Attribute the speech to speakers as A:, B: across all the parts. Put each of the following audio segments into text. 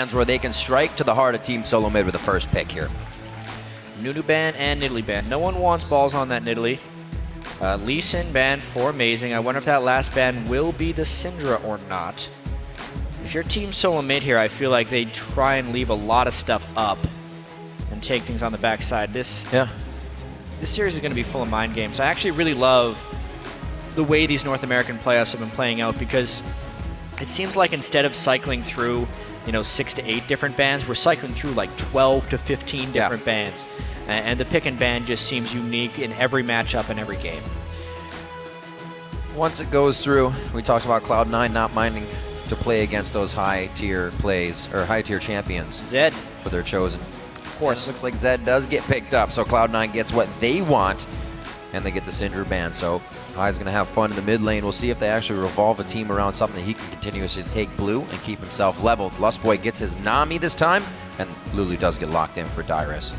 A: bands where they can strike to the heart of Team SoloMid with the first pick here.
B: Nunu ban and Nidalee ban. No one wants balls on that Nidalee. Lee Sin ban for Amazing. I wonder if that last ban will be the Syndra or not. If you're Team SoloMid here, I feel like they try and leave a lot of stuff up and take things on the backside. This series is going to be full of mind games. I actually really love the way these North American playoffs have been playing out, because it seems like instead of cycling through 6 to 8 different bans, we're cycling through like 12 to 15 different bans. And the pick and ban just seems unique in every matchup and every game.
A: Once it goes through, we talked about Cloud9 not minding to play against those high-tier plays, or high-tier champions.
B: Zed.
A: For their chosen.
B: Of course.
A: And it looks like Zed does get picked up, so Cloud9 gets what they want, and they get the Syndra ban. So High's going to have fun in the mid lane. We'll see if they actually revolve a team around something that he can continuously take blue and keep himself leveled. Lustboy gets his Nami this time, and Lulu does get locked in for Dyrus.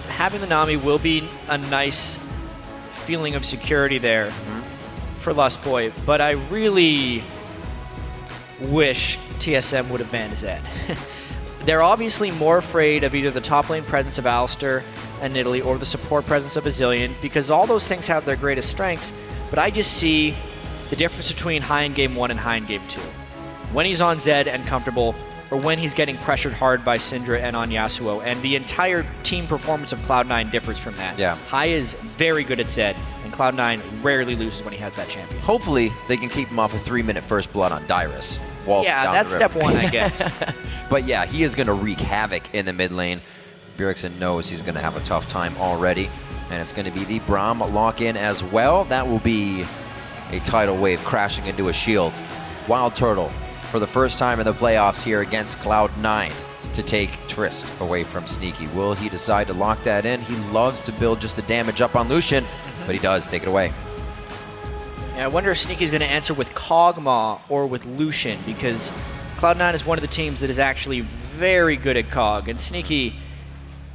B: Having the Nami will be a nice feeling of security there for Lustboy, but I really wish TSM would have banned Zed. They're obviously more afraid of either the top lane presence of Alistar and Nidalee or the support presence of Bazillion, because all those things have their greatest strengths, but I just see the difference between High in Game 1 and High in Game 2. When he's on Zed and comfortable, or when he's getting pressured hard by Syndra and on Yasuo, and the entire team performance of Cloud9 differs from that.
A: Yeah.
B: High is very good at Zed, and Cloud9 rarely loses when he has that champion.
A: Hopefully, they can keep him off a 3-minute first blood on Dyrus.
B: Yeah, that's step 1, I guess.
A: But yeah, he is going to wreak havoc in the mid lane. Bjergsen knows he's going to have a tough time already, and it's going to be the Braum lock-in as well. That will be a tidal wave crashing into a shield. Wild Turtle, for the first time in the playoffs here against Cloud9, to take Trist away from Sneaky. Will he decide to lock that in? He loves to build just the damage up on Lucian, but he does take it away.
B: Yeah, I wonder if Sneaky's going to answer with Kog'Maw or with Lucian, because Cloud9 is one of the teams that is actually very good at Kog, and Sneaky,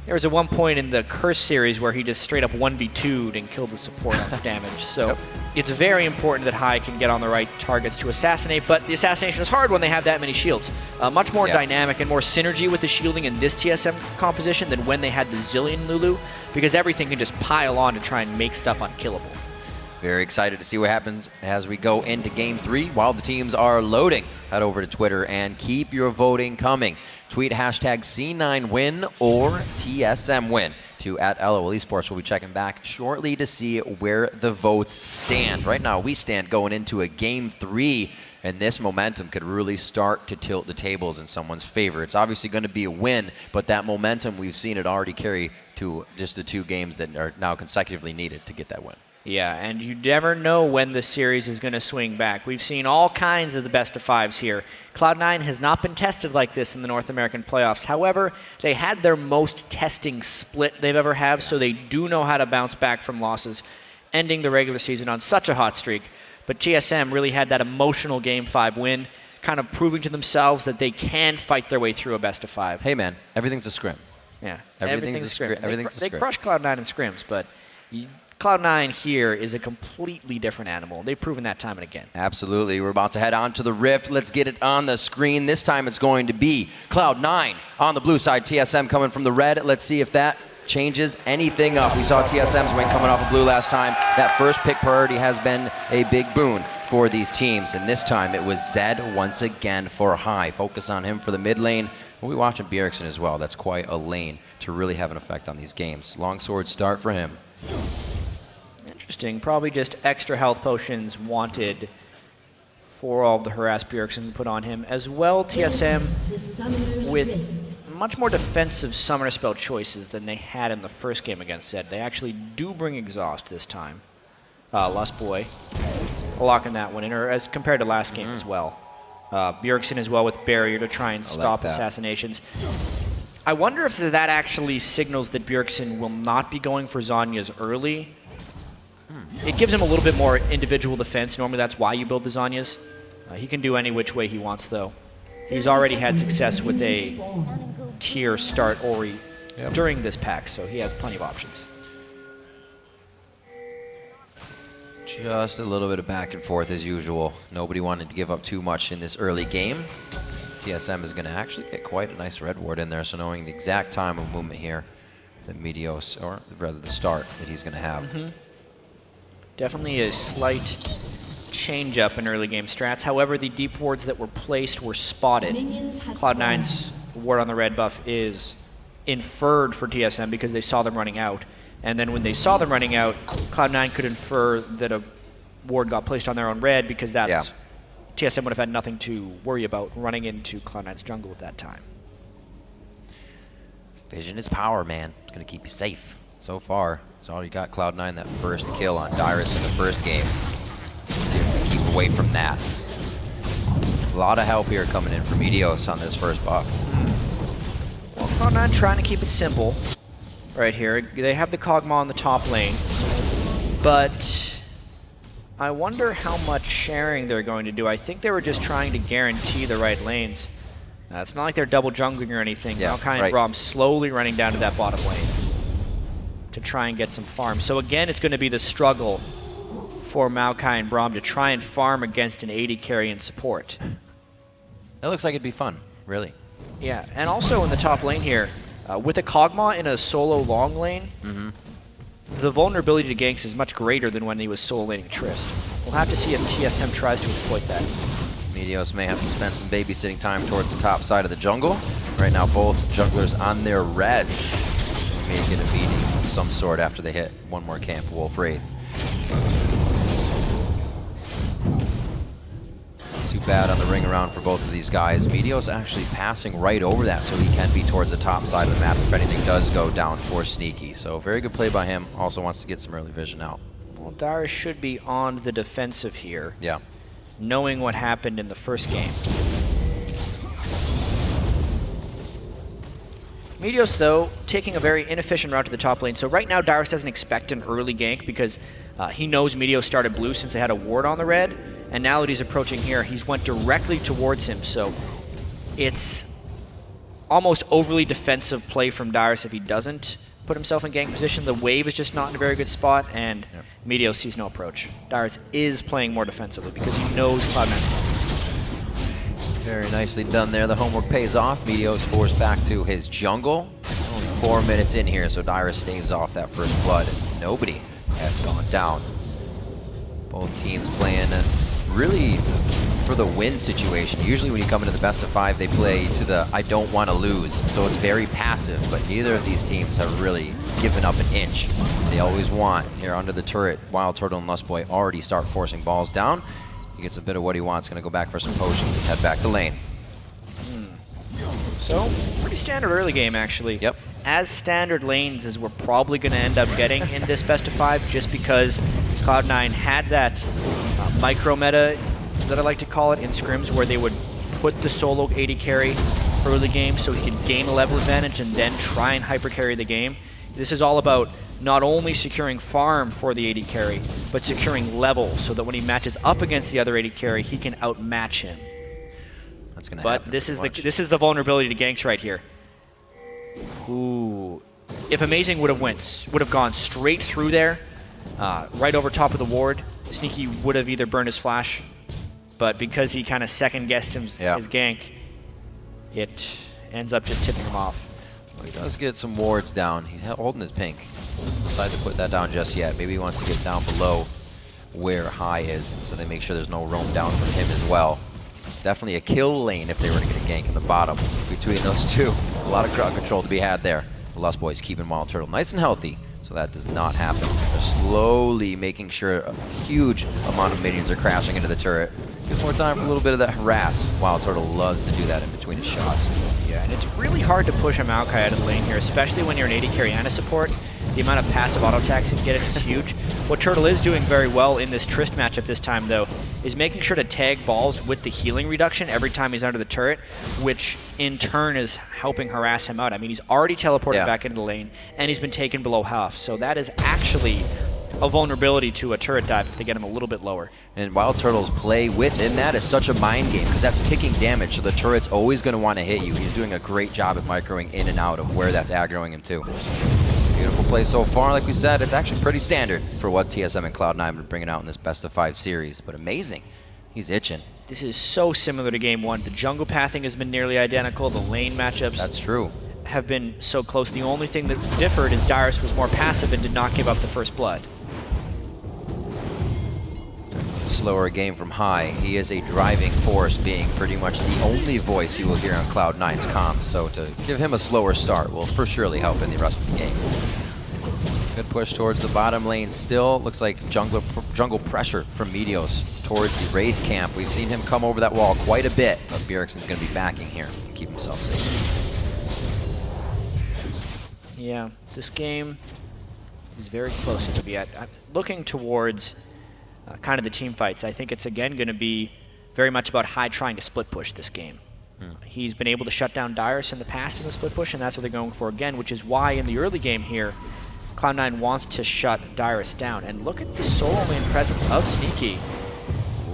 B: there was at one point in the Curse series where he just straight up 1v2'd and killed the support on damage. So it's very important that High can get on the right targets to assassinate, but the assassination is hard when they have that many shields. Much more dynamic and more synergy with the shielding in this TSM composition than when they had the Zillion Lulu, because everything can just pile on to try and make stuff unkillable.
A: Very excited to see what happens as we go into Game 3 while the teams are loading. Head over to Twitter and keep your voting coming. Tweet hashtag C9win or TSMwin to @LOL eSports. We'll be checking back shortly to see where the votes stand. Right now, we stand going into a Game 3, and this momentum could really start to tilt the tables in someone's favor. It's obviously going to be a win, but that momentum, we've seen it already carry to just the 2 games that are now consecutively needed to get that win.
B: Yeah, and you never know when the series is going to swing back. We've seen all kinds of the best-of-5s here. Cloud9 has not been tested like this in the North American playoffs. However, they had their most testing split they've ever had, so they do know how to bounce back from losses, ending the regular season on such a hot streak. But TSM really had that emotional Game 5 win, kind of proving to themselves that they can fight their way through a best-of-5.
A: Hey, man, everything's a scrim.
B: Yeah,
A: everything's a scrim.
B: They crushed Cloud9 in scrims, but Cloud9 here is a completely different animal. They've proven that time and again.
A: Absolutely. We're about to head on to the Rift. Let's get it on the screen. This time it's going to be Cloud9 on the blue side, TSM coming from the red. Let's see if that changes anything up. We saw TSM's win coming off of blue last time. That first pick priority has been a big boon for these teams, and this time it was Zed once again for High. Focus on him for the mid lane. We'll be watching Bjergsen as well. That's quite a lane to really have an effect on these games. Longsword start for him.
B: Interesting. Probably just extra health potions wanted for all of the harass Bjergsen put on him. As well, TSM with much more defensive summoner spell choices than they had in the first game against Zed. They actually do bring Exhaust this time. Lustboy locking that one in, or as compared to last game as well. Bjergsen as well with Barrier to try and stop assassinations. I wonder if that actually signals that Bjergsen will not be going for Zhonya's early. It gives him a little bit more individual defense. Normally that's why you build the Zhonya's. He can do any which way he wants, though. He's already had success with a tier start Ori during this pack, so he has plenty of options.
A: Just a little bit of back and forth as usual. Nobody wanted to give up too much in this early game. TSM is going to actually get quite a nice red ward in there, so knowing the exact time of movement here that Meteos, or rather the start, that he's going to have.
B: Definitely a slight change up in early game strats. However, the deep wards that were placed were spotted. Cloud9's ward on the red buff is inferred for TSM because they saw them running out. And then when they saw them running out, Cloud9 could infer that a ward got placed on their own red because that's TSM would have had nothing to worry about running into Cloud9's jungle at that time.
A: Vision is power, man. It's going to keep you safe. So far, it's already got Cloud9 that first kill on Dyrus in the first game. See if we keep away from that. A lot of help here coming in from Meteos on this first buff.
B: Well, Cloud9 trying to keep it simple right here. They have the Kog'Maw on the top lane, but I wonder how much sharing they're going to do. I think they were just trying to guarantee the right lanes. It's not like they're double jungling or anything. Maokai and Braum slowly running down to that bottom lane to try and get some farm. So again, it's going to be the struggle for Maokai and Braum to try and farm against an AD carry and support.
A: It looks like it'd be fun, really.
B: Yeah, and also in the top lane here, with a Kog'Maw in a solo long lane, the vulnerability to ganks is much greater than when he was solo laning Trist. We'll have to see if TSM tries to exploit that.
A: Meteos may have to spend some babysitting time towards the top side of the jungle. Right now, both junglers on their reds may get a beating of some sort after they hit one more camp Wolf Wraith. Too bad on the ring around for both of these guys. Meteos actually passing right over that so he can be towards the top side of the map if anything does go down for Sneaky. So very good play by him. Also wants to get some early vision out.
B: Well, Dyrus should be on the defensive here.
A: Yeah.
B: Knowing what happened in the first game. Meteos, though, taking a very inefficient route to the top lane. So right now, Dyrus doesn't expect an early gank because he knows Meteos started blue since they had a ward on the red. And now that he's approaching here, he's went directly towards him. So it's almost overly defensive play from Dyrus if he doesn't put himself in gank position. The wave is just not in a very good spot, and Meteos sees no approach. Dyrus is playing more defensively because he knows Cloud9's tendencies.
A: Very nicely done there. The homework pays off. Meteos forced back to his jungle. Only 4 minutes in here, so Dyrus staves off that first blood. Nobody has gone down. Both teams playing really for the win situation. Usually when you come into the best of 5, they play to the I don't want to lose. So it's very passive, but neither of these teams have really given up an inch. They always want, here under the turret, Wild Turtle and Lustboy already start forcing balls down. He gets a bit of what he wants, going to go back for some potions and head back to lane.
B: So, pretty standard early game, actually.
A: Yep.
B: As standard lanes as we're probably going to end up getting in this best of 5, just because Cloud9 had that micro meta, that I like to call it, in scrims, where they would put the solo AD carry early game so he could gain a level advantage and then try and hyper carry the game. This is all about not only securing farm for the AD carry, but securing level so that when he matches up against the other AD carry, he can outmatch him.
A: That's gonna
B: but
A: happen.
B: This is the vulnerability to ganks right here. Ooh, if Amazing would have gone straight through there, right over top of the ward, Sneaky would have either burned his flash, but because he kind of second-guessed his gank, it ends up just tipping him off.
A: Well, he does get some wards down. He's holding his pink. Doesn't decide to put that down just yet. Maybe he wants to get down below where high is, so they make sure there's no roam down from him as well. Definitely a kill lane if they were to get a gank in the bottom between those two. A lot of crowd control to be had there. The Lust Boys keeping Wild Turtle nice and healthy, so that does not happen. They're slowly making sure a huge amount of minions are crashing into the turret. Gives more time for a little bit of that harass. Wild Turtle loves to do that in between his shots.
B: Yeah, and it's really hard to push a Maokai out of the lane here, especially when you're an AD carry and a support. The amount of passive auto attacks you can get is huge. What Turtle is doing very well in this Trist matchup this time, though, is making sure to tag balls with the healing reduction every time he's under the turret, which in turn is helping harass him out. I mean, he's already teleported back into the lane, and he's been taken below half. So that is actually a vulnerability to a turret dive if they get him a little bit lower. And
A: Wild Turtle's play within that is such a mind game, because that's ticking damage, so the turret's always going to want to hit you. He's doing a great job at microing in and out of where that's aggroing him to. Beautiful play so far. Like we said, it's actually pretty standard for what TSM and Cloud9 have been bringing out in this best of 5 series, but amazing. He's itching.
B: This is so similar to game 1. The jungle pathing has been nearly identical. The lane matchups
A: That's true.
B: have been so close. The only thing that differed is Dyrus was more passive and did not give up the first blood.
A: Slower game from High. He is a driving force, being pretty much the only voice you will hear on Cloud9's comms. So to give him a slower start will for surely help in the rest of the game. Good push towards the bottom lane. Still looks like jungle pressure from Meteos towards the Wraith camp. We've seen him come over that wall quite a bit, but Bjergsen's going to be backing here and keep himself safe.
B: Yeah, this game is very close to be at. Looking towards kind of the team fights, I think it's again going to be very much about High trying to split push this game. He's been able to shut down Dyrus in the past in the split push, and that's what they're going for again, which is why in the early game here, Cloud9 wants to shut Dyrus down. And look at the solo lane presence of Sneaky.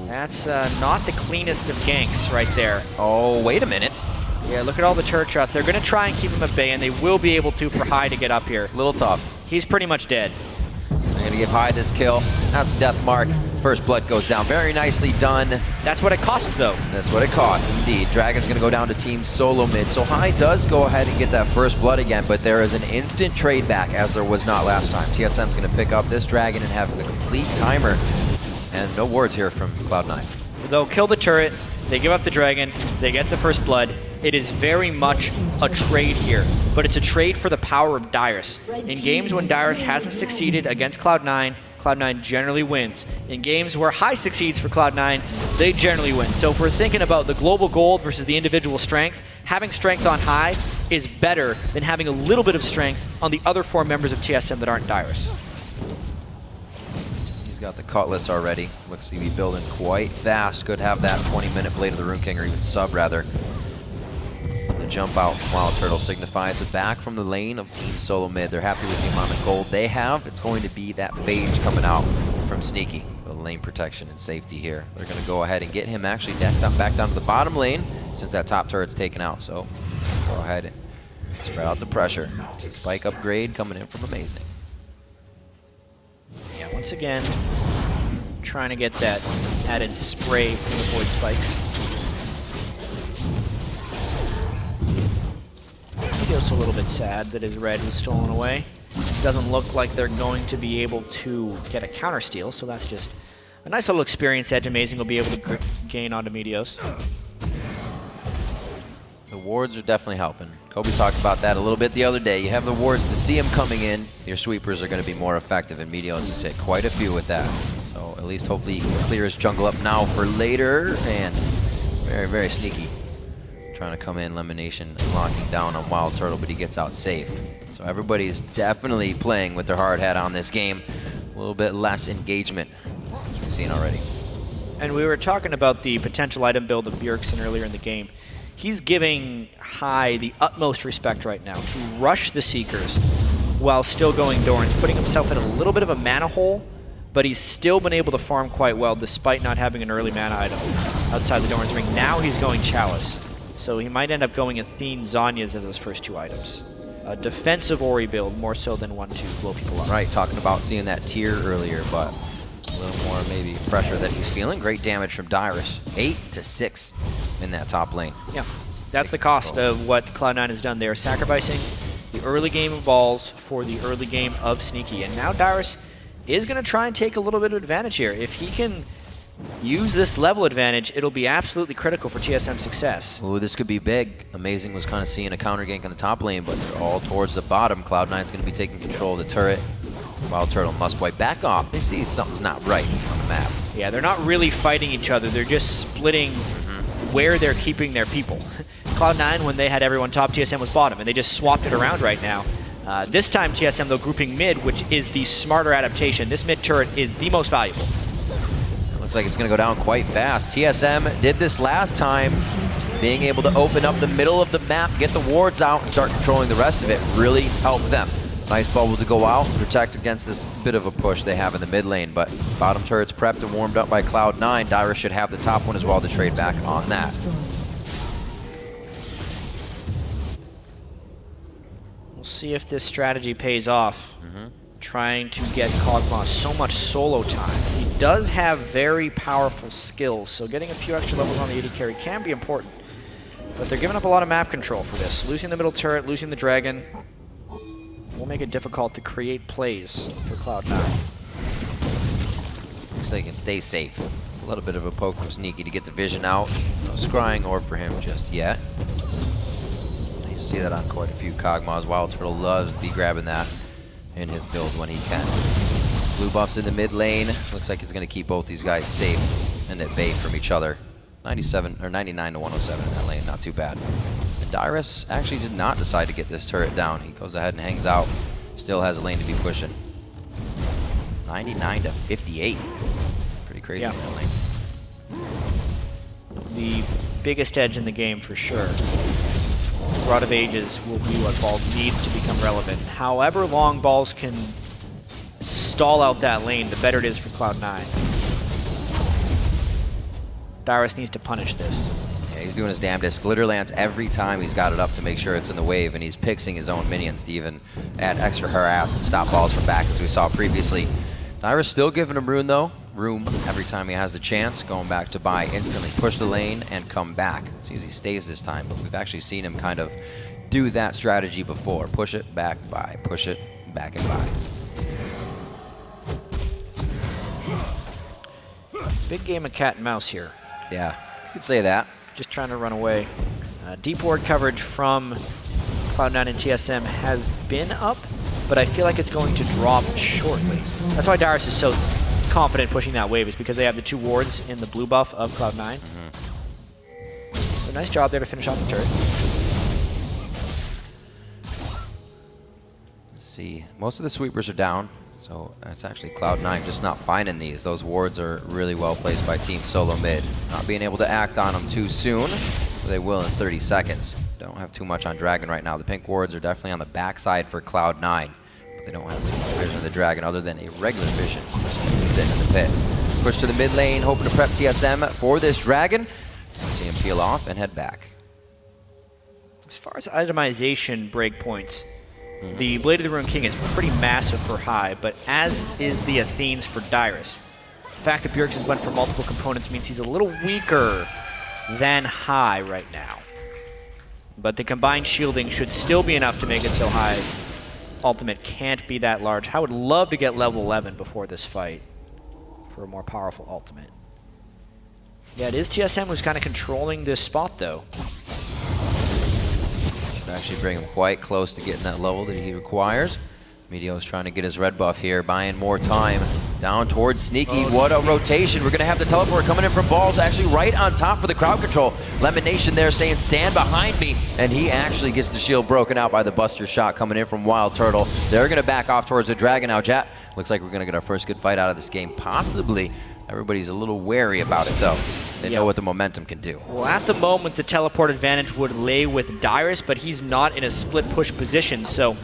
B: That's not the cleanest of ganks right there.
A: Oh, wait a minute.
B: Yeah, look at all the turret shots. They're going to try and keep him at bay, and they will be able to for High to get up here.
A: Little tough.
B: He's pretty much dead.
A: They're going to give High this kill. That's the death mark. First blood goes down. Very nicely done.
B: That's what it cost, though.
A: That's what it cost, indeed. Dragon's going to go down to Team SoloMid. So High does go ahead and get that first blood again, but there is an instant trade back, as there was not last time. TSM's going to pick up this Dragon and have a complete timer. And no words here from Cloud9.
B: They'll kill the turret. They give up the Dragon. They get the first blood. It is very much a trade here, but it's a trade for the power of Dyrus. In games when Dyrus hasn't succeeded against Cloud9, Cloud9 generally wins. In games where High succeeds for Cloud9, they generally win. So if we're thinking about the global gold versus the individual strength, having strength on High is better than having a little bit of strength on the other 4 members of TSM that aren't Dyrus.
A: He's got the Cutlass already. Looks to be building quite fast. Could have that 20-minute Blade of the Rune King, or even sub, rather. The jump out from Wild Turtle signifies a back from the lane of Team SoloMid. They're happy with the amount of gold they have. It's going to be that phage coming out from Sneaky for the lane protection and safety here. They're going to go ahead and get him actually decked up back down to the bottom lane since that top turret's taken out. So go ahead and spread out the pressure. Spike upgrade coming in from Amazing.
B: Yeah, once again, trying to get that added spray from the Void Spikes. Meteos a little bit sad that his red was stolen away. Doesn't look like they're going to be able to get a counter steal, so that's just a nice little experience edge Amazing will be able to gain onto Meteos.
A: The wards are definitely helping. Kobe talked about that a little bit the other day. You have the wards to see them coming in, your sweepers are going to be more effective, and Meteos has hit quite a few with that. So at least hopefully he can clear his jungle up now for later, and very, very sneaky. Trying to come in, elimination, locking down on Wild Turtle, but he gets out safe. So everybody's definitely playing with their hard hat on this game. A little bit less engagement, as we've seen already.
B: And we were talking about the potential item build of Bjergsen earlier in the game. He's giving High the utmost respect right now to rush the Seekers while still going Doran's, putting himself in a little bit of a mana hole, but he's still been able to farm quite well despite not having an early mana item outside the Doran's ring. Now he's going Chalice, so he might end up going Athene Zhonya's as his first 2 items. A defensive Ori build more so than one to blow people up.
A: Right, talking about seeing that tier earlier, but a little more maybe pressure that he's feeling. Great damage from Dyrus, 8-6 in that top lane.
B: Yeah, that's the cost of what Cloud9 has done. They are sacrificing the early game of balls for the early game of Sneaky. And now Dyrus is going to try and take a little bit of advantage here. If he can use this level advantage, it'll be absolutely critical for TSM's success.
A: Ooh, this could be big. Amazing was kind of seeing a counter gank on the top lane, but they're all towards the bottom. Cloud9's going to be taking control of the turret. Wild Turtle must wipe back off. They see something's not right on the map.
B: Yeah, they're not really fighting each other. They're just splitting where they're keeping their people. Cloud9, when they had everyone top, TSM was bottom, and they just swapped it around right now. This time TSM, though, grouping mid, which is the smarter adaptation. This mid turret is the most valuable.
A: Looks like it's going to go down quite fast. TSM did this last time, being able to open up the middle of the map, get the wards out, and start controlling the rest of it really helped them. Nice bubble to go out, protect against this bit of a push they have in the mid lane, but bottom turret's prepped and warmed up by Cloud9. Dyrus should have the top one as well to trade back on that.
B: We'll see if this strategy pays off. Trying to get Kog'Maw so much solo time. He does have very powerful skills, so getting a few extra levels on the AD carry can be important. But they're giving up a lot of map control for this. Losing the middle turret, losing the dragon will make it difficult to create plays for Cloud9.
A: Looks like he can stay safe. A little bit of a poke from Sneaky to get the vision out. No scrying orb for him just yet. You see that on quite a few Kog'Maws. Wild Turtle loves to be grabbing that in his build when he can. Blue buffs in the mid lane. Looks like he's going to keep both these guys safe and at bay from each other. 97 or 99 to 107 in that lane, not too bad. And Dyrus actually did not decide to get this turret down. He goes ahead and hangs out. Still has a lane to be pushing. 99 to 58. Pretty crazy in that lane.
B: The biggest edge in the game for sure. Rod of Ages will be what Balls needs to become relevant. However long Balls can stall out that lane, the better it is for Cloud9. Dyrus needs to punish this.
A: Yeah, he's doing his damnedest. Glitter Lance every time he's got it up to make sure it's in the wave, and he's pixing his own minions to even add extra harass and stop Balls from back, as we saw previously. Dyrus still giving him room, though. Room every time he has the chance, going back to buy, instantly push the lane and come back. Let's see as he stays this time, but we've actually seen him kind of do that strategy before. Push it, back, buy. Push it, back, and buy.
B: Big game of cat and mouse here.
A: Yeah, you could say that.
B: Just trying to run away. Deep ward coverage from Cloud9 and TSM has been up, but I feel like it's going to drop shortly. That's why Dyrus is so confident pushing that wave, is because they have the 2 wards in the blue buff of Cloud9. So nice job there to finish off the turret.
A: Let's see. Most of the sweepers are down, so it's actually Cloud9 just not finding these. Those wards are really well placed by Team SoloMid. Not being able to act on them too soon, but they will in 30 seconds. Don't have too much on Dragon right now. The pink wards are definitely on the backside for Cloud9. But they don't have too much vision of the Dragon other than a regular vision sitting in the pit. Push to the mid lane, hoping to prep TSM for this Dragon. See him peel off and head back.
B: As far as itemization breakpoints, the Blade of the Ruined King is pretty massive for high, but as is the Athenes for Dyrus. The fact that Bjergsen went for multiple components means he's a little weaker than high right now. But the combined shielding should still be enough to make it so High's ultimate can't be that large. I would love to get level 11 before this fight for a more powerful ultimate. Yeah, it is TSM who's kind of controlling this spot, though.
A: Should actually bring him quite close to getting that level that he requires. Medio's trying to get his red buff here, buying more time. Down towards Sneaky. What a rotation. We're going to have the teleport coming in from Balls, actually right on top for the crowd control. Lemon Nation there saying, stand behind me. And he actually gets the shield broken out by the Buster shot coming in from Wild Turtle. They're going to back off towards the Dragon now. Jet, looks like we're going to get our first good fight out of this game, possibly. Everybody's a little wary about it, though. They know what the momentum can do.
B: Well, at the moment, the teleport advantage would lay with Dyrus, but he's not in a split push position, so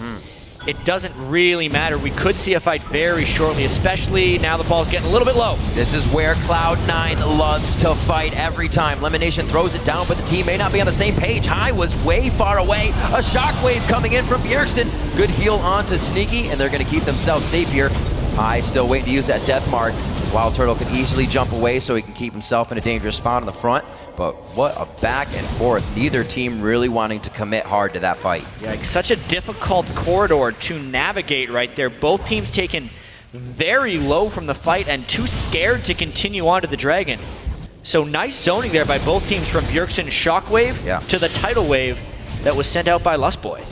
B: it doesn't really matter. We could see a fight very shortly, especially now the ball's getting a little bit low.
A: This is where Cloud9 loves to fight every time. Lemonation throws it down, but the team may not be on the same page. High was way far away. A shockwave coming in from Bjergsen. Good heal onto Sneaky, and they're going to keep themselves safe here. High still waiting to use that death mark. Wild Turtle can easily jump away so he can keep himself in a dangerous spot on the front. But what a back and forth. Neither team really wanting to commit hard to that fight.
B: Yeah, such a difficult corridor to navigate right there. Both teams taken very low from the fight and too scared to continue on to the Dragon. So nice zoning there by both teams, from Bjergsen's shockwave to the tidal wave that was sent out by Lustboy.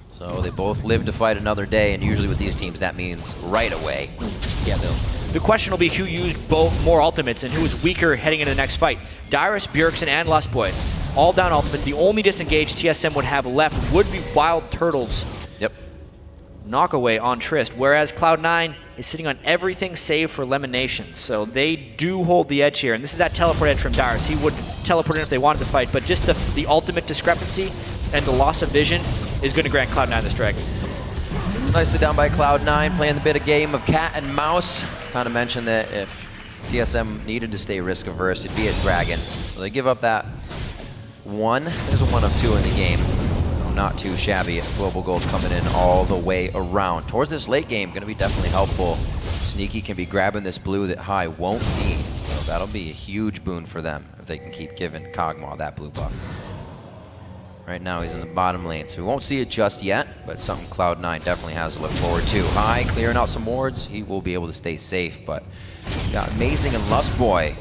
A: So they both live to fight another day, and usually with these teams that means right away. Yeah,
B: the question will be who used more ultimates and who is weaker heading into the next fight. Dyrus, Bjergsen, and Lustboy, all down ultimates. The only disengaged TSM would have left would be Wild Turtle's knockaway on Trist, whereas Cloud9 is sitting on everything save for Lemon Nation. So they do hold the edge here, and this is that teleport edge from Dyrus. He would teleport in if they wanted to fight, but just the ultimate discrepancy and the loss of vision is going to grant Cloud9 this Dragon.
A: Nicely done by Cloud9, playing the bit of game of cat and mouse. Kind of mentioned that if TSM needed to stay risk averse, it'd be at Dragons. So they give up that one. There's a 1 of 2 in the game, so not too shabby. Global Gold coming in all the way around. Towards this late game, going to be definitely helpful Sneaky can be grabbing this blue that High won't need, so that'll be a huge boon for them if they can keep giving Kog'Maw that blue buff. Right now he's in the bottom lane, so we won't see it just yet, but something Cloud9 definitely has to look forward to. High clearing out some wards, he will be able to stay safe, but got Amazing and Lustboy,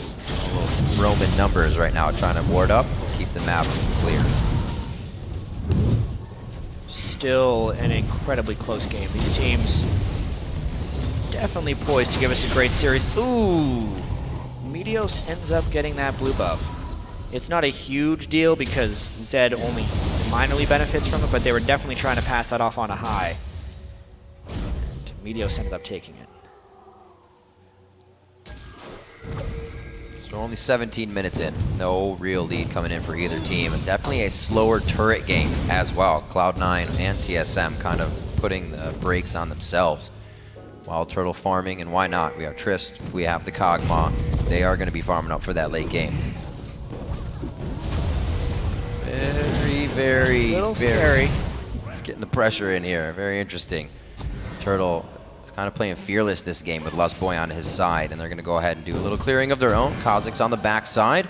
A: little Roman numbers right now, trying to ward up, keep the map clear.
B: Still an incredibly close game. These teams definitely poised to give us a great series. Ooh, Meteos ends up getting that blue buff. It's not a huge deal because Zed only minorly benefits from it, but they were definitely trying to pass that off on a High. And Meteos ended up taking it.
A: So only 17 minutes in. No real lead coming in for either team. And definitely a slower turret game as well. Cloud9 and TSM kind of putting the brakes on themselves. Wild Turtle farming, and why not? We have Trist, we have the Kog'Maw. They are going to be farming up for that late game. Very
B: scary.
A: Getting the pressure in here. Very interesting. Turtle is kind of playing fearless this game with Lustboy on his side, and they're going to go ahead and do a little clearing of their own. Kha'Zix on the back side.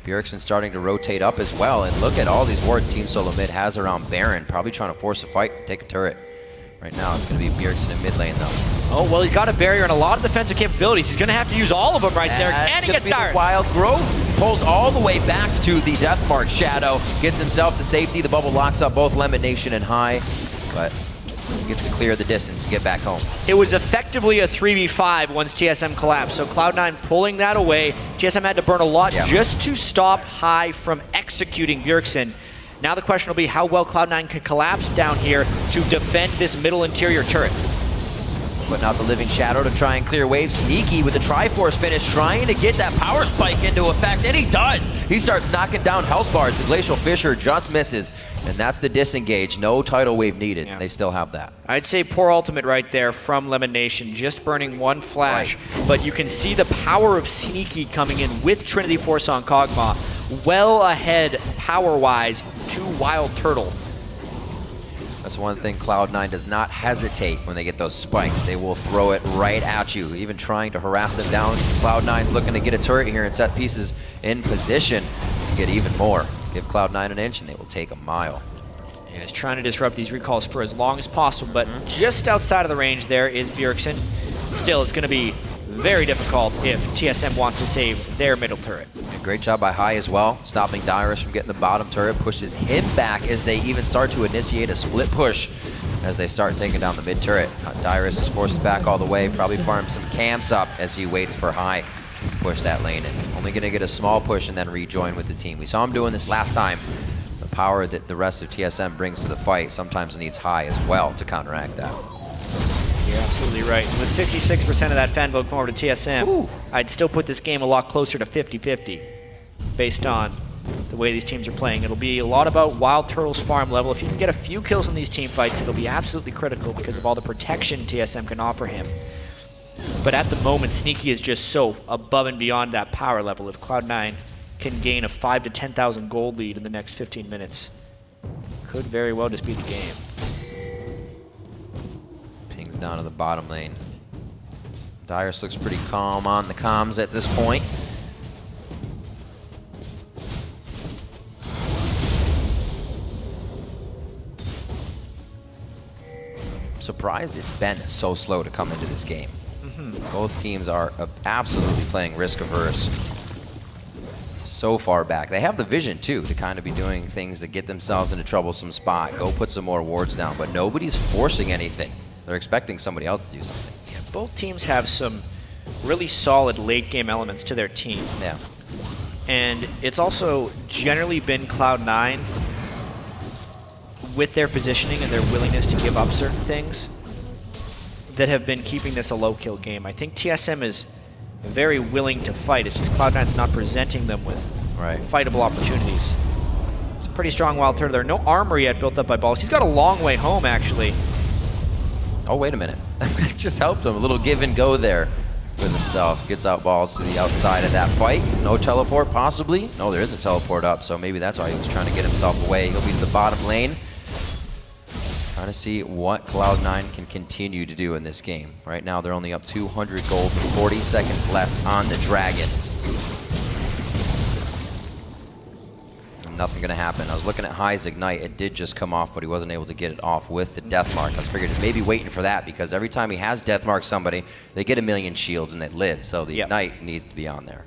A: Bjergsen starting to rotate up as well, and look at all these wards Team SoloMid has around Baron, probably trying to force a fight, take a turret. Right now it's going to be Bjergsen in mid lane though.
B: Oh, well, he's got a barrier and a lot of defensive capabilities. He's going to have to use all of them right there. And he gets Dyrus.
A: Wild Growth pulls all the way back to the Deathmark Shadow, gets himself to safety. The bubble locks up both Lemon Nation and High, but he gets to clear the distance and get back home.
B: It was effectively a 3v5 once TSM collapsed, so Cloud9 pulling that away. TSM had to burn a lot just to stop High from executing Bjergsen. Now the question will be how well Cloud9 can collapse down here to defend this middle interior turret.
A: Putting out the Living Shadow to try and clear waves. Sneaky with the Triforce finish, trying to get that power spike into effect, and he does! He starts knocking down health bars. The Glacial Fissure just misses, and that's the disengage. No tidal wave needed. They still have that.
B: I'd say poor ultimate right there from Lemon Nation, just burning one flash, but you can see the power of Sneaky coming in with Trinity Force on Kog'Maw, well ahead power-wise to Wild Turtle.
A: That's one thing Cloud9 does not hesitate when they get those spikes. They will throw it right at you, even trying to harass them down. Cloud9's looking to get a turret here and set pieces in position to get even more. Give Cloud9 an inch and they will take a mile.
B: Yeah, he's trying to disrupt these recalls for as long as possible, but just outside of the range there is Bjergsen. Still, it's going to be very difficult if TSM wants to save their middle turret.
A: Great job by High as well, stopping Dyrus from getting the bottom turret, pushes him back as they even start to initiate a split push as they start taking down the mid turret. Dyrus is forced back all the way, probably farms some camps up as he waits for High to push that lane in. Only going to get a small push and then rejoin with the team. We saw him doing this last time. The power that the rest of TSM brings to the fight sometimes needs High as well to counteract that.
B: You're absolutely right. With 66% of that fan vote going over to TSM, I'd still put this game a lot closer to 50-50 based on the way these teams are playing. It'll be a lot about Wild Turtle's farm level. If you can get a few kills in these team fights, it'll be absolutely critical because of all the protection TSM can offer him. But at the moment, Sneaky is just so above and beyond that power level. If Cloud9 can gain a 5,000 to 10,000 gold lead in the next 15 minutes, could very well just beat the game.
A: Pings down to the bottom lane. Dyrus looks pretty calm on the comms at this point. Surprised it's been so slow to come into this game. Both teams are absolutely playing risk averse so far back. They have the vision too to kind of be doing things to get themselves in a troublesome spot, go put some more wards down, but nobody's forcing anything. They're expecting somebody else to do something.
B: Yeah, both teams have some really solid late game elements to their team.
A: Yeah.
B: And it's also generally been Cloud9 with their positioning and their willingness to give up certain things that have been keeping this a low-kill game. I think TSM is very willing to fight. It's just Cloud9's not presenting them with fightable opportunities. It's a pretty strong Wild Turtle there. No armor yet built up by Balls. He's got a long way home, actually.
A: Oh, wait a minute. Just helped him. A little give and go there with himself. Gets out Balls to the outside of that fight. No teleport, possibly. No, there is a teleport up, so maybe that's why he was trying to get himself away. He'll be to the bottom lane. Trying to see what Cloud9 can continue to do in this game. Right now, they're only up 200 gold, 40 seconds left on the Dragon. Nothing gonna happen. I was looking at High's Ignite. It did just come off, but he wasn't able to get it off with the Deathmark. I was figured maybe waiting for that because every time he has Deathmark somebody, they get 1,000,000 shields and they live. So the Ignite needs to be on there.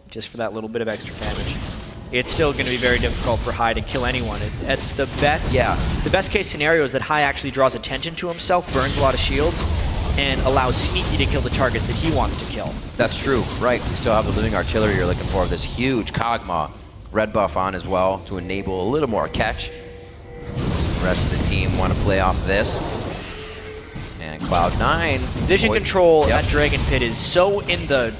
A: Just
B: for that little bit of extra damage. It's still going to be very difficult for High to kill anyone. At the best case scenario is that High actually draws attention to himself, burns a lot of shields, and allows Sneaky to kill the targets that he wants to kill.
A: That's true, right. We still have the Living Artillery you're looking for. This huge Kog'Maw. Red buff on as well to enable a little more catch. The rest of the team want to play off this. And Cloud9.
B: Vision control at Dragon Pit is so in the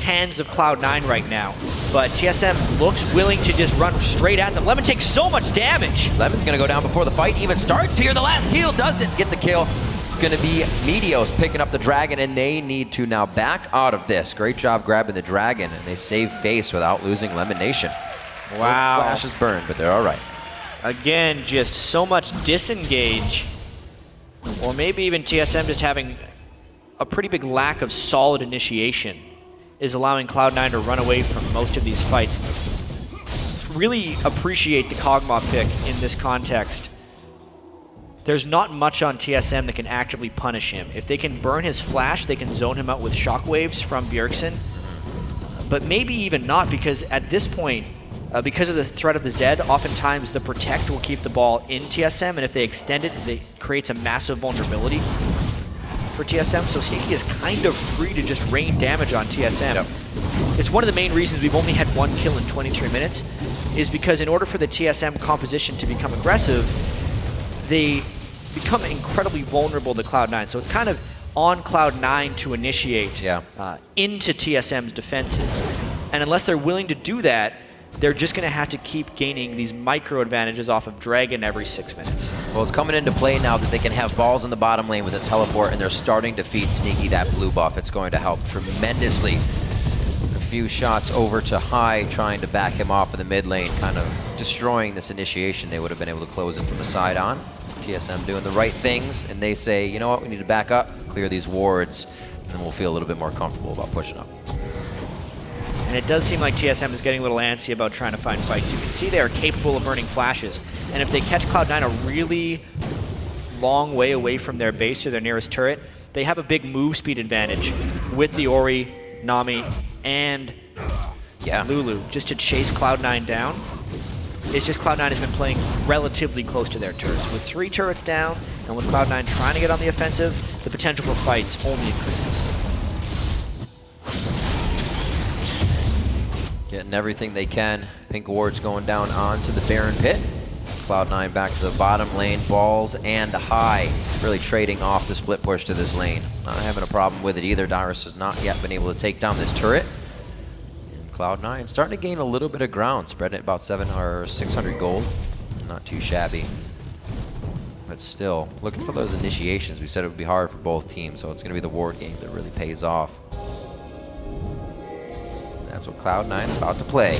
B: hands of Cloud9 right now. But TSM looks willing to just run straight at them. Lemon takes so much damage.
A: Lemon's going to go down before the fight even starts here. The last heal doesn't get the kill. It's going to be Meteos picking up the Dragon, and they need to now back out of this. Great job grabbing the Dragon, and they save face without losing Lemon Nation.
B: Wow.
A: Flash is burned, but they're all right.
B: Again, just so much disengage. Or maybe even TSM just having a pretty big lack of solid initiation is allowing Cloud9 to run away from most of these fights. Really appreciate the Kog'Maw pick in this context. There's not much on TSM that can actively punish him. If they can burn his flash, they can zone him out with shockwaves from Bjergsen. But maybe even not, because at this point, because of the threat of the Zed, oftentimes the Protect will keep the ball in TSM, and if they extend it, it creates a massive vulnerability for TSM. So Sneaky is kind of free to just rain damage on TSM.
A: Yep.
B: It's one of the main reasons we've only had 1 kill in 23 minutes, is because in order for the TSM composition to become aggressive, they become incredibly vulnerable to Cloud9. So it's kind of on Cloud9 to initiate into TSM's defenses. And unless they're willing to do that, they're just going to have to keep gaining these micro advantages off of Dragon every 6 minutes.
A: Well, it's coming into play now that they can have balls in the bottom lane with a teleport, and they're starting to feed Sneaky that blue buff. It's going to help tremendously. A few shots over to High, trying to back him off in the mid lane, kind of destroying this initiation. They would have been able to close it from the side on. TSM doing the right things, and they say, you know what, we need to back up, clear these wards, and then we'll feel a little bit more comfortable about pushing up.
B: And it does seem like TSM is getting a little antsy about trying to find fights. You can see they are capable of burning flashes. And if they catch Cloud9 a really long way away from their base or their nearest turret, they have a big move speed advantage with the Ori, Nami, and Lulu just to chase Cloud9 down. It's just Cloud9 has been playing relatively close to their turrets. With 3 turrets down, and with Cloud9 trying to get on the offensive, the potential for fights only increases.
A: Getting everything they can. Pink Ward's going down onto the Baron Pit. Cloud9 back to the bottom lane. Balls and High really trading off the split push to this lane. Not having a problem with it either. Dyrus has not yet been able to take down this turret. And Cloud9 starting to gain a little bit of ground, spreading it about 700 or 600 gold. Not too shabby. But still, looking for those initiations. We said it would be hard for both teams, so it's going to be the ward game that really pays off. That's what Cloud9 is about to play.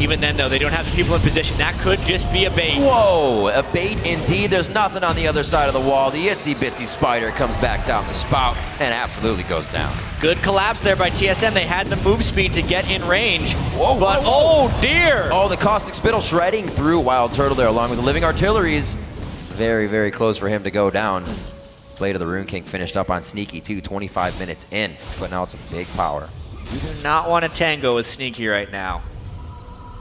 B: Even then, though, they don't have the people in position. That could just be a bait.
A: Whoa, a bait indeed. There's nothing on the other side of the wall. The itsy-bitsy spider comes back down the spout and absolutely goes down.
B: Good collapse there by TSM. They had the move speed to get in range. But oh dear!
A: Oh, the Caustic Spittle shredding through Wild Turtle there along with the Living Artilleries. Very, very close for him to go down. Blade of the Rune King finished up on Sneaky too, 25 minutes in, putting out some big power.
B: You do not want to tango with Sneaky right now.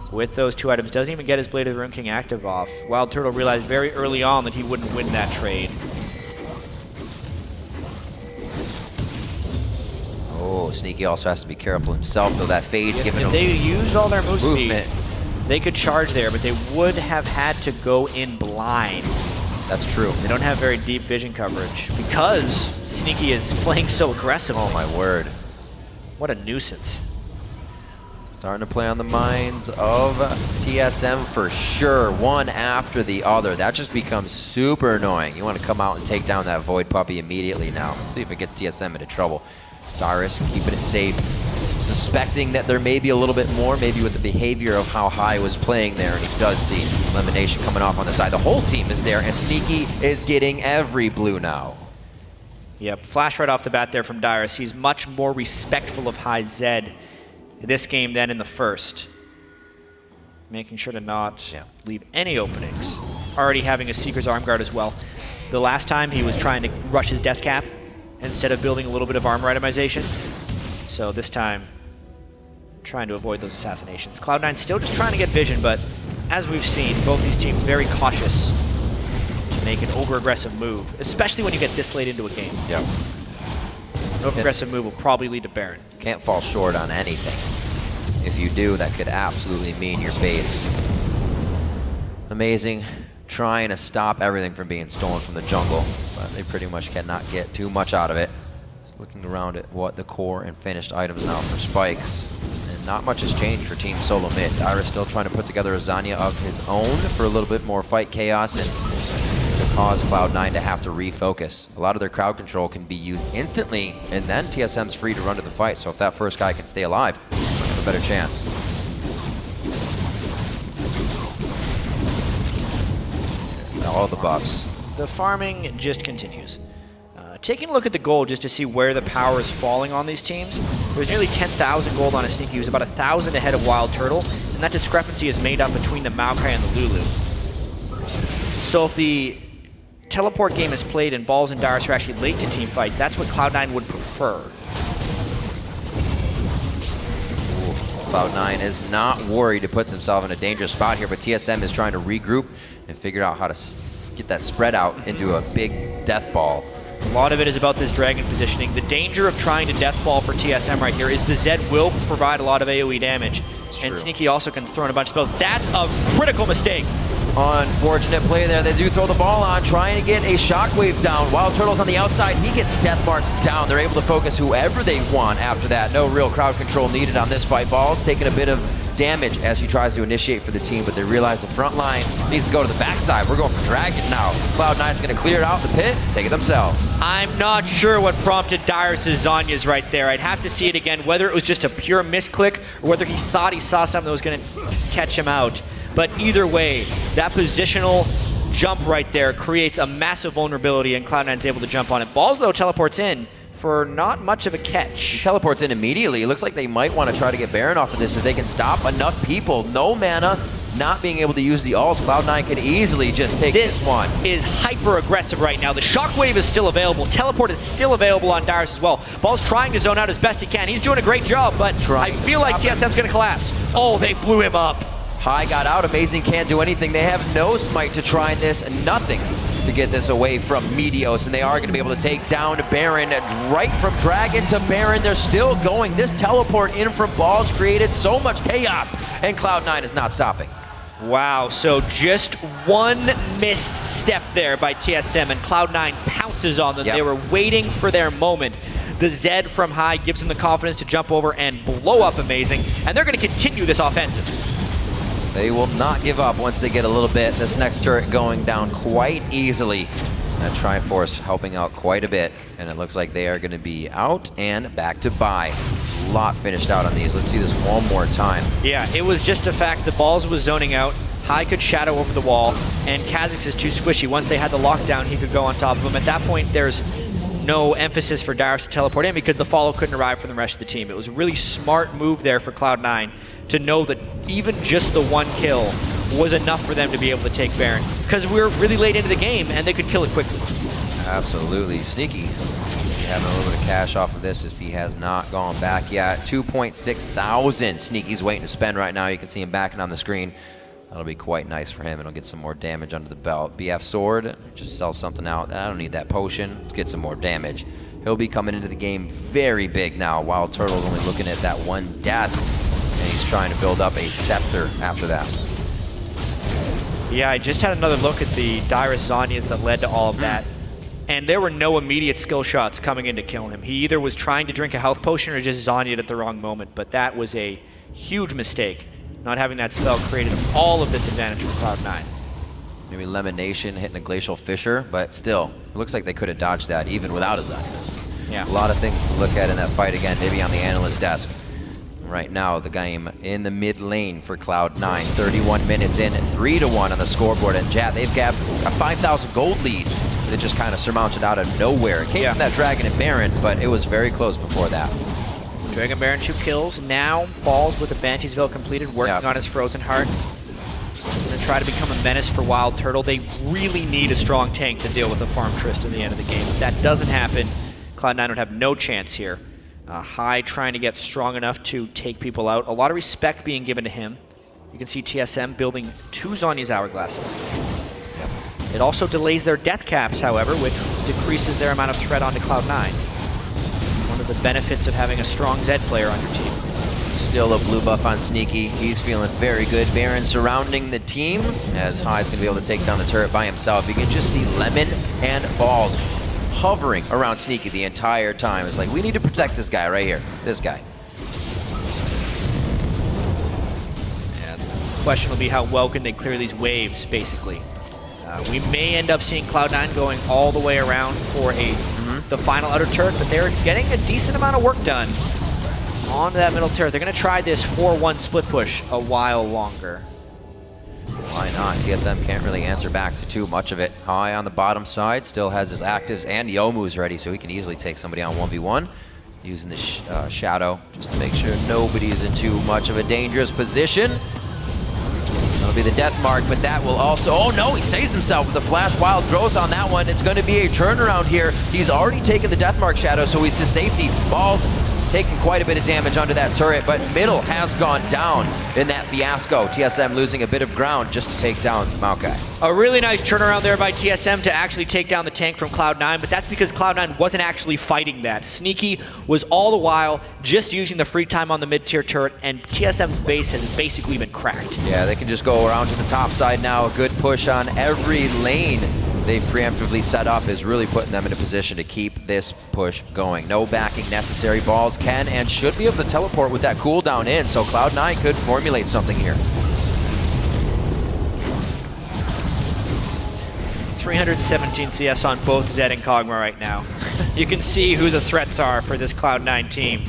B: With those 2 items, doesn't even get his Blade of the Rune King active off. Wild Turtle realized very early on that he wouldn't win that trade.
A: Oh, Sneaky also has to be careful himself, though. That Phage giving him
B: if they used all their
A: movement.
B: Speed, they could charge there, but they would have had to go in blind.
A: That's true.
B: They don't have very deep vision coverage because Sneaky is playing so aggressive.
A: Oh my word.
B: What a nuisance.
A: Starting to play on the minds of TSM for sure, one after the other. That just becomes super annoying. You want to come out and take down that Void Puppy immediately now. See if it gets TSM into trouble. Dyrus keeping it safe. suspecting that there may be a little bit more, maybe with the behavior of how High was playing there, and he does see elimination coming off on the side. The whole team is there, and Sneaky is getting every blue now.
B: Yep, flash right off the bat there from Dyrus. He's much more respectful of High Zed this game than in the first. Making sure to not leave any openings. Already having a Seeker's Arm Guard as well. The last time he was trying to rush his Death Cap instead of building a little bit of armor itemization. So this time, trying to avoid those assassinations. Cloud9 still just trying to get vision, but as we've seen, both these teams very cautious to make an over-aggressive move, especially when you get this late into a game.
A: Yep.
B: An over-aggressive move will probably lead to Baron.
A: Can't fall short on anything. If you do, that could absolutely mean your base. Amazing. Trying to stop everything from being stolen from the jungle, but they pretty much cannot get too much out of it. Just looking around at what the core and finished items now for Spikes. And not much has changed for Team SoloMid. Dyrus still trying to put together a Zanya of his own for a little bit more fight chaos and to cause Cloud9 to have to refocus. A lot of their crowd control can be used instantly, and then TSM's free to run to the fight. So if that first guy can stay alive, a better chance. All the buffs.
B: The farming just continues. Taking a look at the gold just to see where the power is falling on these teams, there's nearly 10,000 gold on a Sneaky, who's about 1,000 ahead of Wild Turtle, and that discrepancy is made up between the Maokai and the Lulu. So if the teleport game is played and Balls and Dyrus are actually late to team fights, that's what Cloud9 would prefer.
A: Cloud9 is not worried to put themselves in a dangerous spot here, but TSM is trying to regroup and figure out how to get that spread out into a big death ball.
B: A lot of it is about this dragon positioning. The danger of trying to death ball for TSM right here is the Zed will provide a lot of AoE damage. And Sneaky also can throw in a bunch of spells. That's a critical mistake.
A: Unfortunate play there. They do throw the ball on, trying to get a shockwave down. Wild Turtle's on the outside. He gets death marked down. They're able to focus whoever they want after that. No real crowd control needed on this fight. Balls taking a bit of damage as he tries to initiate for the team, but they realize the front line needs to go to the backside. We're going for Dragon now. Cloud9's going to clear it out the pit, take it themselves.
B: I'm not sure what prompted Dyrus' Zanya's right there. I'd have to see it again, whether it was just a pure misclick or whether he thought he saw something that was going to catch him out. But either way, that positional jump right there creates a massive vulnerability, and Cloud9's able to jump on it. Balls, though, teleports in for not much of a catch.
A: He teleports in immediately. It looks like they might want to try to get Baron off of this if they can stop enough people. No mana, not being able to use the ult. Cloud9 can easily just take this one.
B: This is hyper-aggressive right now. The Shockwave is still available. Teleport is still available on Dyrus as well. Ball's trying to zone out as best he can. He's doing a great job, but I feel like TSM's going to collapse. Oh, they blew him up.
A: High got out. Amazing can't do anything. They have no smite to try this, nothing to get this away from Meteos, and they are going to be able to take down Baron. Right from Dragon to Baron, they're still going. This teleport in from Balls created so much chaos, and Cloud9 is not stopping.
B: Wow, so just one missed step there by TSM, and Cloud9 pounces on them. They were waiting for their moment. The Zed from High gives them the confidence to jump over and blow up Amazing, and they're going to continue this offensive.
A: They will not give up once they get a little bit. This next turret going down quite easily. That Triforce helping out quite a bit, and it looks like they are going to be out and back to buy. A lot finished out on these. Let's see this one more time.
B: Yeah, it was just a fact the Balls was zoning out. High could shadow over the wall, and Kha'Zix is too squishy. Once they had the lockdown, he could go on top of him. At that point, there's no emphasis for Dyrus to teleport in because the follow couldn't arrive from the rest of the team. It was a really smart move there for Cloud9 to know that even just the one kill was enough for them to be able to take Baron, because we were really late into the game and they could kill it quickly.
A: Absolutely. Sneaky having a little bit of cash off of this if he has not gone back yet. 2.6 thousand Sneaky's waiting to spend right now. You can see him backing on the screen. That'll be quite nice for him, and he'll get some more damage under the belt. BF Sword, just sell something out. I don't need that potion. Let's get some more damage. He'll be coming into the game very big now. Wild Turtle's only looking at that one death, and he's trying to build up a scepter after that.
B: Yeah, I just had another look at the Dyrus Zanyas that led to all of that, and there were no immediate skill shots coming in to kill him. He either was trying to drink a health potion or just Zanya'd at the wrong moment, but that was a huge mistake. Not having that spell created all of this advantage for Cloud9.
A: Maybe Elimination hitting a Glacial Fissure, but still, it looks like they could have dodged that even without a Zanyas.
B: Yeah.
A: A lot of things to look at in that fight again, maybe on the analyst desk. right now the game in the mid lane for Cloud9. 31 minutes in, 3-1 on the scoreboard. And Jat, they've got a 5,000 gold lead that just kind of surmounted out of nowhere. It came from that Dragon and Baron, but it was very close before that.
B: Dragon Baron 2 kills. Now Balls with the Banshee's Veil completed, working on his Frozen Heart. Gonna try to become a menace for Wild Turtle. They really need a strong tank to deal with the Farm Trist in the end of the game. If that doesn't happen, Cloud9 would have no chance here. High trying to get strong enough to take people out. A lot of respect being given to him. You can see TSM building 2 Zhonya's Hourglasses. It also delays their death caps, however, which decreases their amount of threat onto Cloud9. One of the benefits of having a strong Zed player on your team.
A: Still a blue buff on Sneaky. He's feeling very good. Baron surrounding the team, as High's going to be able to take down the turret by himself. You can just see Lemon and Balls hovering around Sneaky the entire time. It's like, we need to protect this guy right here. This guy.
B: Yeah, the question will be how well can they clear these waves, basically. We may end up seeing Cloud9 going all the way around for the final outer turret, but they're getting a decent amount of work done onto that middle turret. They're going to try this 4-1 split push a while longer.
A: Why not? TSM can't really answer back to too much of it. High on the bottom side, still has his actives and Youmu's ready, so he can easily take somebody on 1v1. Using the Shadow just to make sure nobody is in too much of a dangerous position. That'll be the death mark, but that will also... Oh no, he saves himself with the Flash Wild Growth on that one. It's going to be a turnaround here. He's already taken the death mark Shadow, so he's to safety. Balls taking quite a bit of damage onto that turret, but middle has gone down in that fiasco. TSM losing a bit of ground just to take down Maokai.
B: A really nice turnaround there by TSM to actually take down the tank from Cloud9, but that's because Cloud9 wasn't actually fighting that. Sneaky was all the while just using the free time on the mid-tier turret, and TSM's base has basically been cracked.
A: Yeah, they can just go around to the top side now. A good push on every lane they've preemptively set up is really putting them in a position to keep this push going. No backing necessary. Balls can and should be able to teleport with that cooldown in, so Cloud9 could formulate something here.
B: 317 CS on both Zed and Kog'Maw right now. You can see who the threats are for this Cloud9 team.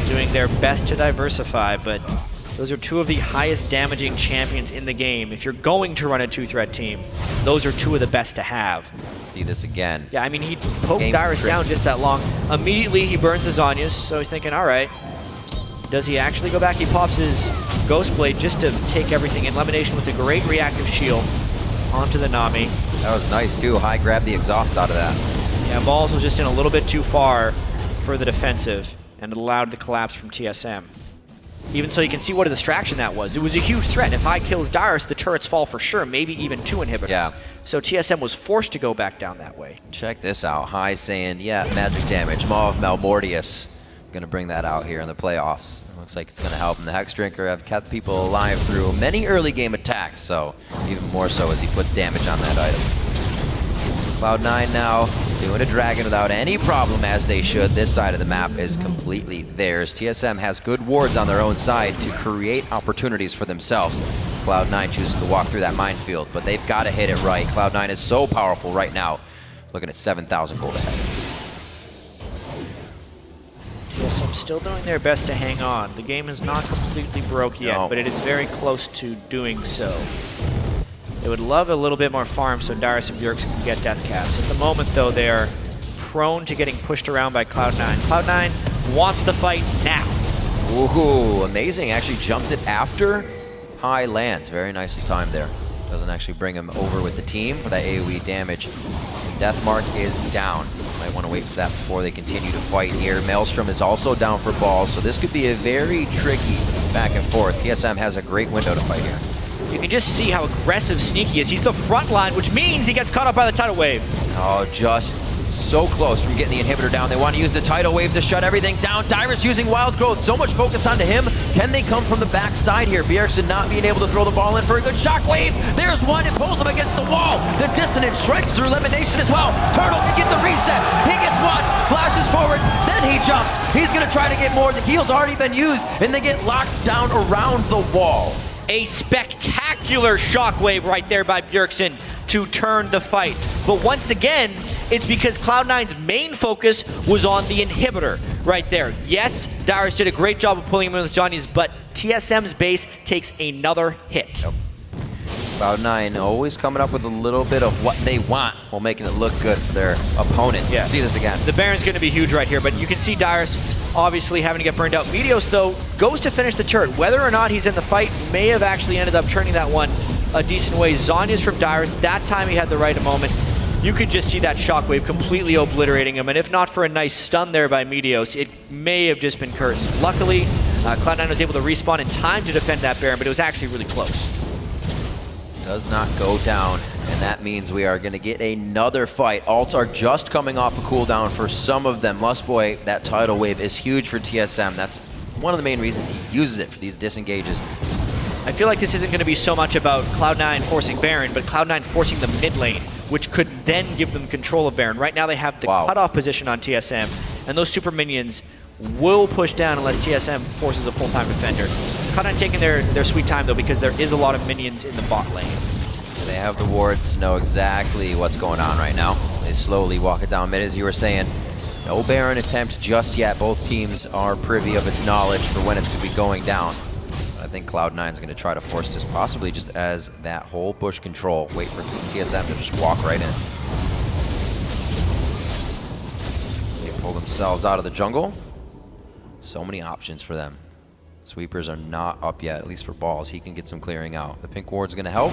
B: Doing their best to diversify, but those are 2 of the highest damaging champions in the game. If you're going to run a 2-threat team, those are 2 of the best to have.
A: See this again.
B: Yeah, I mean, he poked Dyrus down just that long. Immediately, he burns the Zhonya's, so he's thinking, all right, does he actually go back? He pops his Ghost Blade just to take everything in. Lemonation with a great reactive shield onto the Nami.
A: That was nice, too. High grabbed the exhaust out of that.
B: Yeah, Balls was just in a little bit too far for the defensive, and it allowed the collapse from TSM. Even so, you can see what a distraction that was. It was a huge threat. If High kills Dyrus, the turrets fall for sure, maybe even 2 inhibitors.
A: Yeah.
B: So TSM was forced to go back down that way.
A: Check this out. High saying, yeah, magic damage. Maw of Malmortius. Gonna bring that out here in the playoffs. Looks like it's gonna help. And the Hex Drinker have kept people alive through many early game attacks, so even more so as he puts damage on that item. Cloud9 now doing a dragon without any problem, as they should. This side of the map is completely theirs. TSM has good wards on their own side to create opportunities for themselves. Cloud9 chooses to walk through that minefield, but they've got to hit it right. Cloud9 is so powerful right now. Looking at 7,000 gold ahead.
B: TSM still doing their best to hang on. The game is not completely broke yet, but it is very close to doing so. They would love a little bit more farm so Dyrus and Bjergsen can get death caps. At the moment, though, they are prone to getting pushed around by Cloud9. Cloud9 wants the fight now.
A: Ooh, amazing. Actually jumps it after High lands. Very nicely timed there. Doesn't actually bring him over with the team for that AoE damage. Death mark is down. Might want to wait for that before they continue to fight here. Maelstrom is also down for Balls, so this could be a very tricky back and forth. TSM has a great window to fight here.
B: You can just see how aggressive Sneaky is. He's the front line, which means he gets caught up by the tidal wave.
A: Oh, just so close from getting the inhibitor down. They want to use the tidal wave to shut everything down. Dyrus using Wild Growth. So much focus onto him. Can they come from the backside here? Bjergsen not being able to throw the ball in for a good shockwave. There's one. It pulls him against the wall. The dissonance strikes through Elimination as well. Turtle can get the reset. He gets one. Flashes forward. Then he jumps. He's going to try to get more. The heal's already been used, and they get locked down around the wall.
B: A spectacular shockwave right there by Bjergsen to turn the fight. But once again, it's because Cloud9's main focus was on the inhibitor. right there. Yes, Dyrus did a great job of pulling him in with Zhonya's, but TSM's base takes another hit.
A: Yep. Cloud9 always coming up with a little bit of what they want while making it look good for their opponents.
B: Yeah.
A: See this again.
B: The Baron's going to be huge right here, but you can see Dyrus obviously having to get burned out. Meteos, though, goes to finish the turret. Whether or not he's in the fight may have actually ended up turning that one a decent way. Zhonya's from Dyrus. That time he had the right moment. You could just see that shockwave completely obliterating him, and if not for a nice stun there by Meteos, it may have just been curtains. Luckily, Cloud9 was able to respawn in time to defend that Baron, but it was actually really close.
A: Does not go down, and that means we are going to get another fight. Alts are just coming off a cooldown for some of them. Lustboy, that tidal wave is huge for TSM. That's one of the main reasons he uses it for these disengages.
B: I feel like this isn't going to be so much about Cloud9 forcing Baron, but Cloud9 forcing the mid lane, which could then give them control of Baron. Right now they have the cutoff position on TSM, and those super minions will push down unless TSM forces a full-time defender. Cloud9 taking their sweet time, though, because there is a lot of minions in the bot lane.
A: They have the wards to know exactly what's going on right now. They slowly walk it down mid, as you were saying. No Baron attempt just yet. Both teams are privy of its knowledge for when it's going to be going down. I think Cloud9 is going to try to force this, possibly just as that whole push control. Wait for TSM to just walk right in. They pull themselves out of the jungle. So many options for them. Sweepers are not up yet, at least for balls. He can get some clearing out. The pink ward's going to help.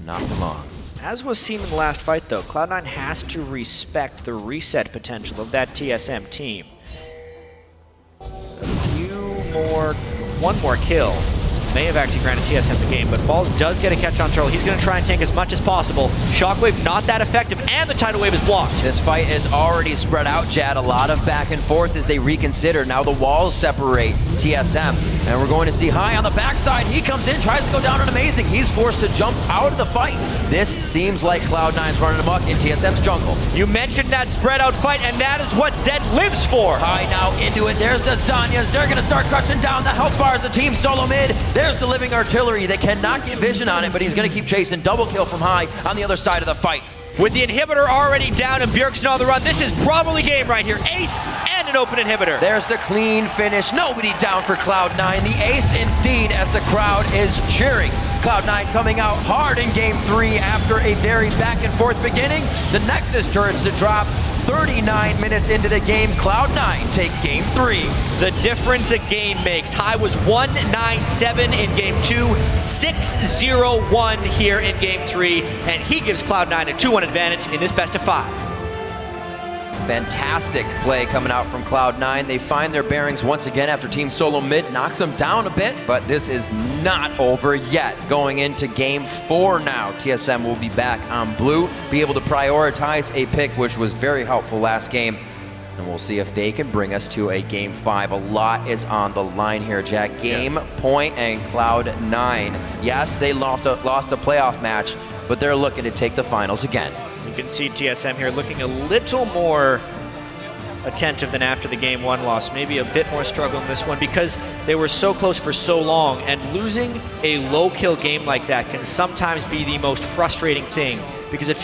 A: Not for long.
B: As was seen in the last fight, though, Cloud9 has to respect the reset potential of that TSM team. One more kill may have actually granted TSM the game, but Balls does get a catch on turtle. He's going to try and tank as much as possible. Shockwave not that effective, and the tidal wave is blocked.
A: This fight is already spread out, Jad. A lot of back and forth as they reconsider. Now the walls separate TSM, and we're going to see High on the backside. He comes in, tries to go down on Amazing. He's forced to jump out of the fight. This seems like Cloud9's running amok in TSM's jungle.
B: You mentioned that spread out fight, and that is what Zed lives for.
A: High now into it. There's the Zhonyas. They're going to start crushing down the health bars. The team SoloMid. There's the living artillery. They cannot get vision on it, but he's going to keep chasing. Double kill from High on the other side of the fight.
B: With the inhibitor already down and Bjergsen on the run, this is probably game right here. Ace and an open inhibitor.
A: There's the clean finish. Nobody down for Cloud9. The ace indeed, as the crowd is cheering. Cloud9 coming out hard in game 3 after a very back and forth beginning. The Nexus turrets to drop. 39 minutes into the game, Cloud9 take game 3.
B: The difference a game makes. High was 1-9-7 in game 2, 6-0-1 here in game 3, and he gives Cloud9 a 2-1 advantage in this best of 5.
A: Fantastic play coming out from Cloud9. They find their bearings once again after Team SoloMid knocks them down a bit, but this is not over yet. Going into game 4 now, TSM will be back on blue, be able to prioritize a pick, which was very helpful last game. And we'll see if they can bring us to a game 5. A lot is on the line here, Jack. Game point and Cloud9. Yes, they lost a playoff match, but they're looking to take the finals again.
B: You can see TSM here looking a little more attentive than after the game 1 loss. Maybe a bit more struggle in this one because they were so close for so long, and losing a low kill game like that can sometimes be the most frustrating thing, because if